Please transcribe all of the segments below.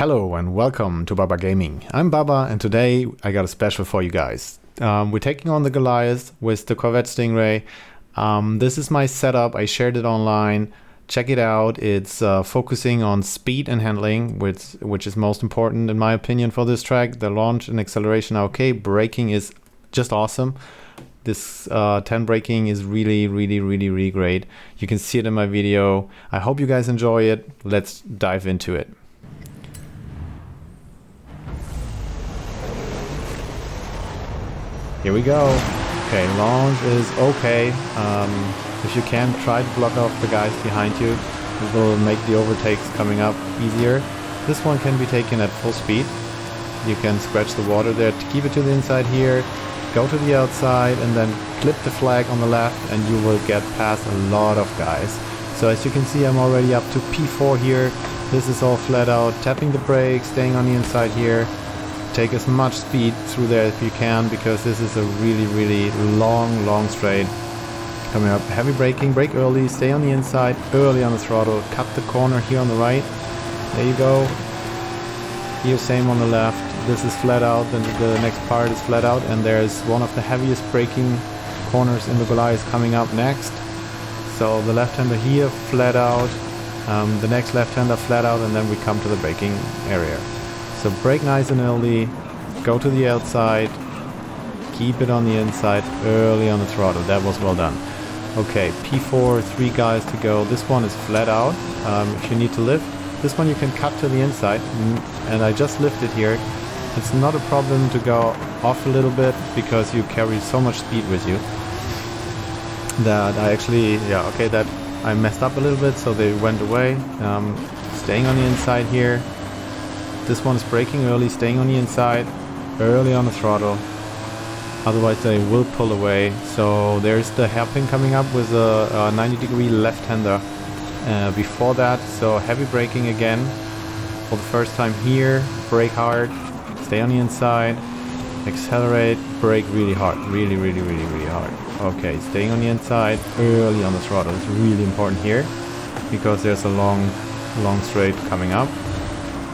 Hello and welcome to Baba Gaming. I'm Baba and today I got a special for you guys. We're taking on the Goliath with the Corvette Stingray. This is my setup. I shared it online. Check it out. It's focusing on speed and handling, which is most important in my opinion for this track. The launch and acceleration are okay. Braking is just awesome. This 10 braking is really great. You can see it in my video. I hope you guys enjoy it. Let's dive into it. Here we go. Okay, launch is okay. If you can, try to block off the guys behind you. It will make the overtakes coming up easier. This one can be taken at full speed. You can scratch the water there to keep it to the inside here. Go to the outside and then clip the flag on the left and you will get past a lot of guys. So as you can see, I'm already up to P4 here. This is all flat out. Tapping the brakes, staying on the inside here. Take as much speed through there if you can, because this is a really long straight coming up. Heavy braking, brake early, stay on the inside, early on the throttle, cut the corner here on the right. There you go. Here same on the left. This is flat out, then the next part is flat out, and there's one of the heaviest braking corners in the Goliath coming up next. So the left-hander here flat out, the next left-hander flat out, and then we come to the braking area. So brake nice and early, go to the outside, keep it on the inside, early on the throttle. That was well done. Okay, P4, 3 guys to go. This one is flat out. If you need to lift, this one you can cut to the inside, and I just lifted here. It's not a problem to go off a little bit because you carry so much speed with you that I actually, that I messed up a little bit, so they went away. Staying on the inside here. This one is braking early, staying on the inside, early on the throttle. Otherwise they will pull away. So there's the hairpin coming up with a 90-degree left-hander before that. So heavy braking again for the first time here. Brake hard, stay on the inside, accelerate, brake really hard, really hard. Okay, staying on the inside, early on the throttle. It's really important here because there's a long straight coming up.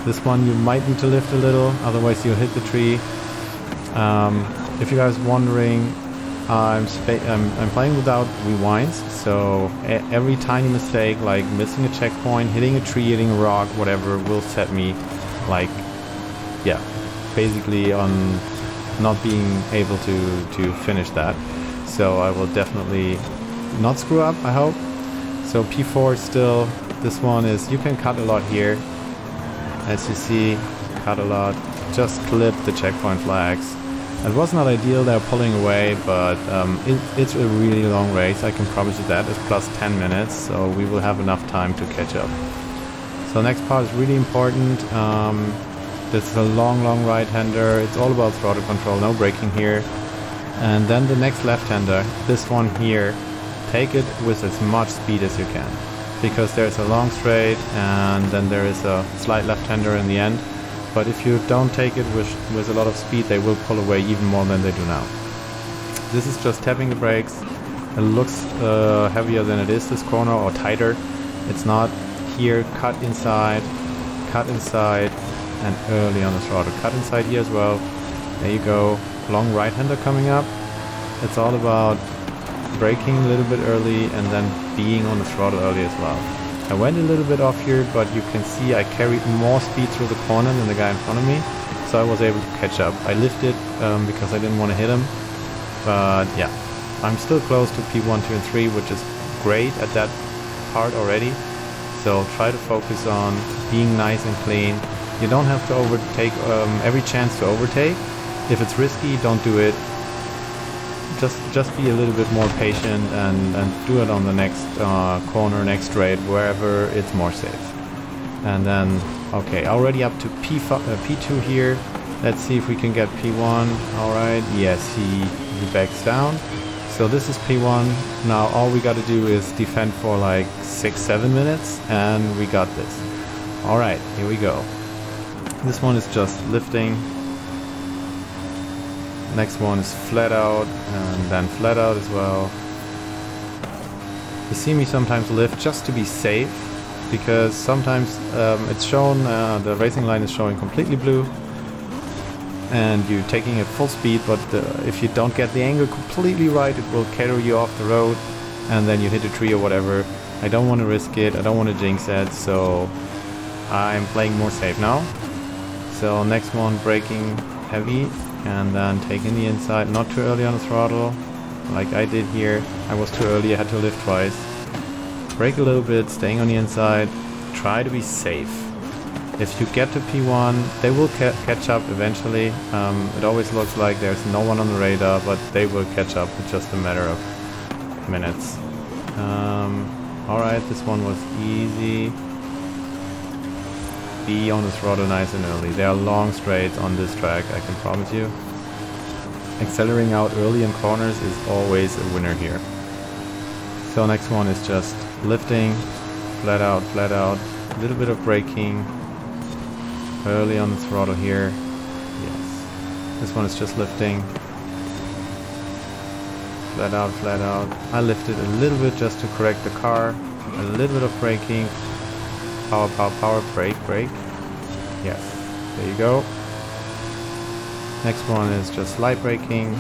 This one you might need to lift a little, otherwise you'll hit the tree. If you guys are wondering, I'm playing without rewinds, so every tiny mistake, like missing a checkpoint, hitting a tree, hitting a rock, whatever, will set me basically on not being able to finish that. So I will definitely not screw up, I hope. So P4 still, this one is, you can cut a lot here. As you see, cut a lot, just clip the checkpoint flags. It was not ideal, they're pulling away, but it's a really long race, I can promise you that. It's plus 10 minutes, so we will have enough time to catch up. So next part is really important. This is a long right-hander, it's all about throttle control, no braking here. And then the next left-hander, this one here, take it with as much speed as you can. Because there's a long straight and then there is a slight left-hander in the end. But if you don't take it with a lot of speed, they will pull away even more than they do now. This is just tapping the brakes. It looks heavier than it is, this corner, or tighter. It's not. Here, cut inside, and early on the throttle. Cut inside here as well. There you go. Long right-hander coming up. It's all about braking a little bit early and then being on the throttle early as well. I went a little bit off here, but you can see I carried more speed through the corner than the guy in front of me, so I was able to catch up. I lifted because I didn't want to hit him, but yeah, I'm still close to P1, 2 and 3, which is great at that part already. So try to focus on being nice and clean. You don't have to overtake every chance to overtake. If it's risky, don't do it. Just be a little bit more patient and do it on the next corner, next straight, wherever it's more safe. And then, okay, already up to P2 here. Let's see if we can get P1. Alright, yes, he backs down. So this is P1. Now all we got to do is defend for like 6-7 minutes and we got this. Alright, here we go. This one is just lifting. Next one is flat out and then flat out as well. You see me sometimes lift just to be safe because sometimes it's shown, the racing line is showing completely blue and you're taking it full speed, but if you don't get the angle completely right, it will carry you off the road and then you hit a tree or whatever. I don't want to risk it, I don't want to jinx it, so I'm playing more safe now. So next one, braking heavy and then taking the inside, not too early on the throttle like I did here. I was too early, I had to lift twice. Brake a little bit, staying on the inside, try to be safe. If you get to P1, they will catch up eventually. It always looks like there's no one on the radar, but they will catch up in just a matter of minutes. Alright, this one was easy. Be on the throttle nice and early. There are long straights on this track, I can promise you. Accelerating out early in corners is always a winner here. So next one is just lifting, flat out, a little bit of braking, early on the throttle here. Yes. This one is just lifting, flat out. I lifted a little bit just to correct the car, a little bit of braking, power, brake. Yes, there you go. Next one is just light braking,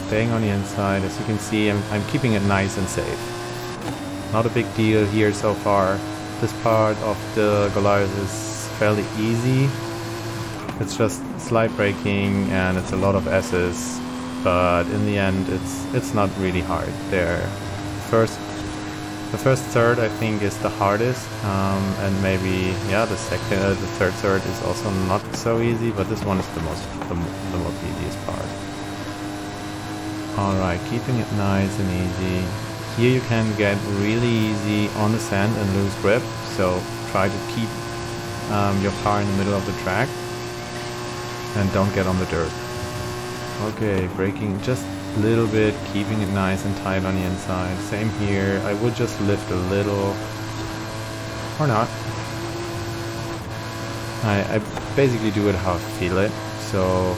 staying on the inside. As you can see, I'm keeping it nice and safe. Not a big deal here so far. This part of the Goliath is fairly easy. It's just slight braking and it's a lot of S's, but in the end it's not really hard. The first third I think is the hardest, and maybe the third third is also not so easy, but this one is the most easiest part. Alright, keeping it nice and easy. Here you can get really easy on the sand and lose grip, so try to keep your car in the middle of the track and don't get on the dirt. Okay, braking just a little bit, keeping it nice and tight on the inside. Same here, I would just lift a little, or not. I basically do it how I feel it, so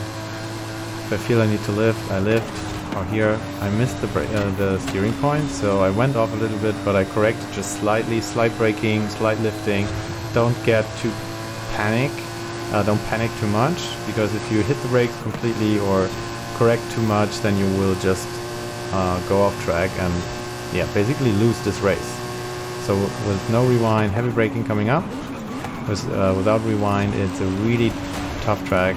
if I feel I need to lift, I lift. Or here I missed the steering point, so I went off a little bit, but I corrected just slightly, slight braking, slight lifting. Don't get too panic, don't panic too much, because if you hit the brakes completely or correct too much, then you will just go off track and basically lose this race. So with no rewind, heavy braking coming up, without rewind, it's a really tough track.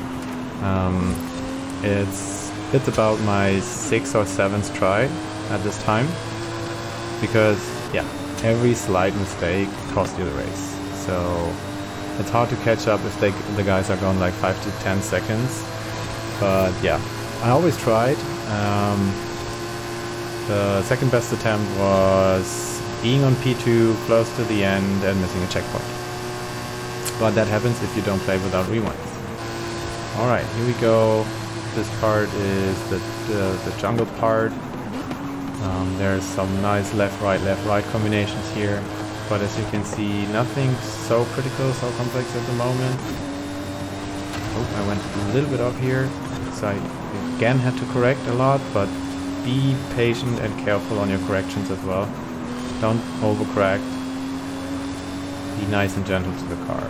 It's about my 6th or 7th try at this time, because every slight mistake costs you the race. So it's hard to catch up if the guys are going like 5 to 10 seconds. But I always tried. The second best attempt was being on P2 close to the end and missing a checkpoint. But that happens if you don't play without rewinds. Alright, here we go. This part is the jungle part. There's some nice left-right combinations here, but as you can see, nothing so critical, so complex at the moment. Oh, I went a little bit up here, so I again had to correct a lot, but be patient and careful on your corrections as well. Don't overcorrect. Be nice and gentle to the car.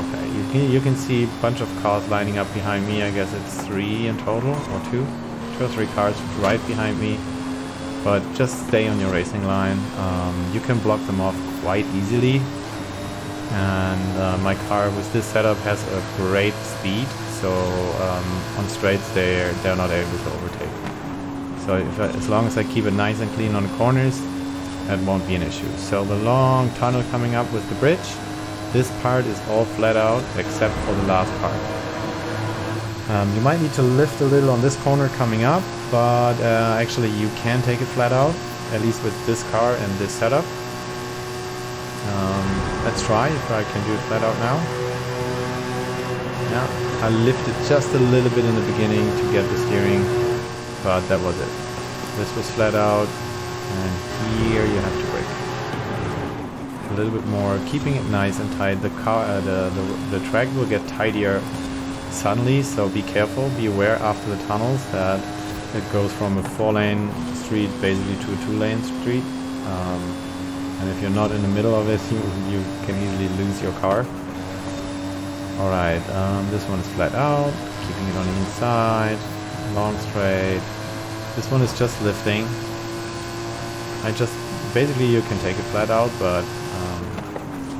Okay, you can see a bunch of cars lining up behind me. I guess it's 3 in total, or 2 or 3 cars right behind me. But just stay on your racing line. You can block them off quite easily. And my car with this setup has a great speed, so on straights they're not able to overtake. So as long as I keep it nice and clean on the corners, that won't be an issue. So the long tunnel coming up with the bridge. This part is all flat out except for the last part. You might need to lift a little on this corner coming up, but actually you can take it flat out, at least with this car and this setup. Let's try if I can do it flat out now. Yeah, I lifted just a little bit in the beginning to get the steering, but that was it. This was flat out, and here you have to brake. A little bit more, keeping it nice and tight. The car, the track will get tidier suddenly, so be careful, be aware after the tunnels that it goes from a 4-lane street basically to a 2-lane street, And if you're not in the middle of it, you can easily lose your car. Alright, this one is flat out, keeping it on the inside, long straight. This one is just lifting. Basically you can take it flat out, but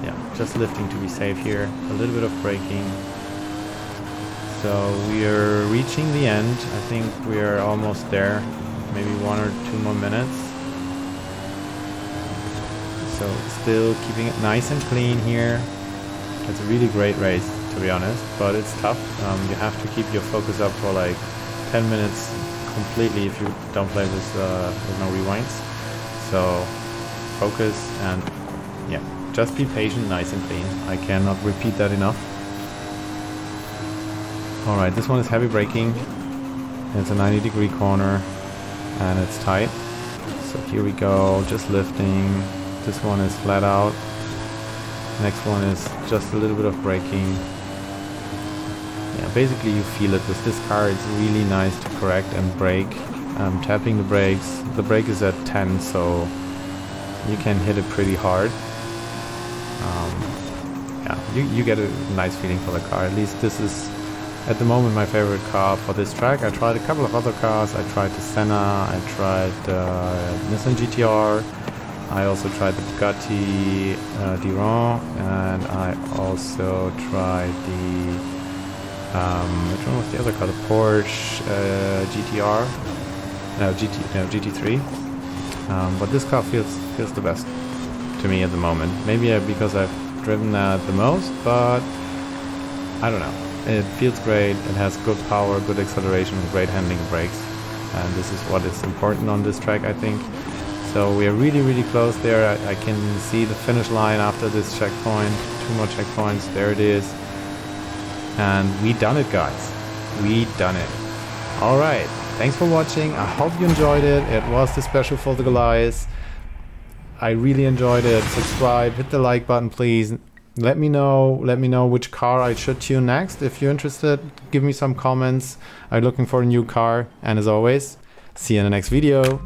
yeah, just lifting to be safe here. A little bit of braking. So we are reaching the end. I think we are almost there. Maybe 1 or 2 more minutes. So still keeping it nice and clean here. It's a really great race, to be honest, but it's tough. You have to keep your focus up for like 10 minutes completely if you don't play with no rewinds. So focus and yeah, just be patient, nice and clean. I cannot repeat that enough. Alright, this one is heavy braking. It's a 90-degree corner and it's tight. So here we go, just lifting. This one is flat out. Next one is just a little bit of braking. Yeah, basically you feel it with this car. It's really nice to correct and brake. Tapping the brakes. The brake is at 10, so you can hit it pretty hard. Yeah, you get a nice feeling for the car. At least this is at the moment my favorite car for this track. I tried a couple of other cars. I tried the Senna, I tried Nissan GTR, I also tried the Bugatti Diron, and I also tried the which one was the other car? The Porsche GTR, GT3. But this car feels the best to me at the moment. Maybe because I've driven that the most, but I don't know. It feels great, it has good power, good acceleration, great handling brakes, and this is what is important on this track, I think. So we are really close there. I can see the finish line after this checkpoint. 2 more checkpoints, there it is. And we done it, guys. We done it. Alright, thanks for watching. I hope you enjoyed it. It was the special for the Goliath. I really enjoyed it. Subscribe, hit the like button, please. Let me know which car I should tune next. If you're interested, give me some comments. I'm looking for a new car. And as always, see you in the next video.